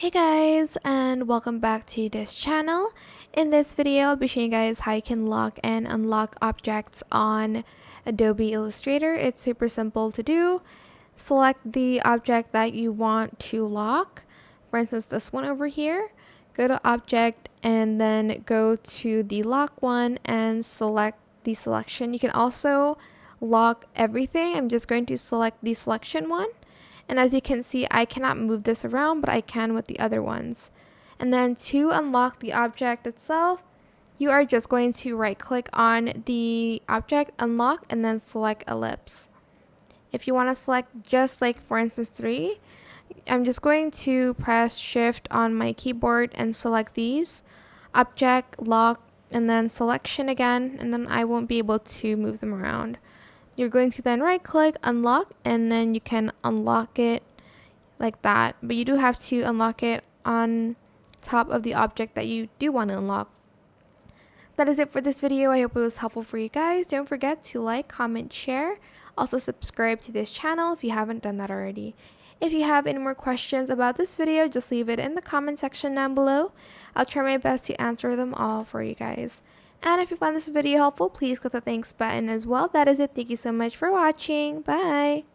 Hey guys, and welcome back to this channel. In this video, I'll be showing you guys how you can lock and unlock objects on Adobe Illustrator. It's super simple to do. Select the object that you want to lock. For instance, this one over here. Go to Object and then go to the lock one and select the selection. You can also lock everything. I'm just going to select the selection one. And as you can see, I cannot move this around, but I can with the other ones. And then to unlock the object itself, you are just going to right click on the object, unlock, and then select ellipse. If you want to select just like for instance 3, I'm just going to press shift on my keyboard and select these, object, lock, and then selection again, and then I won't be able to move them around. You're going to then right click, unlock, and then you can unlock it like that. But you do have to unlock it on top of the object that you do want to unlock. That is it for this video. I hope it was helpful for you guys. Don't forget to like, comment, share. Also subscribe to this channel if you haven't done that already. If you have any more questions about this video, just leave it in the comment section down below. I'll try my best to answer them all for you guys. And if you found this video helpful, please click the thanks button as well. That is it. Thank you so much for watching. Bye!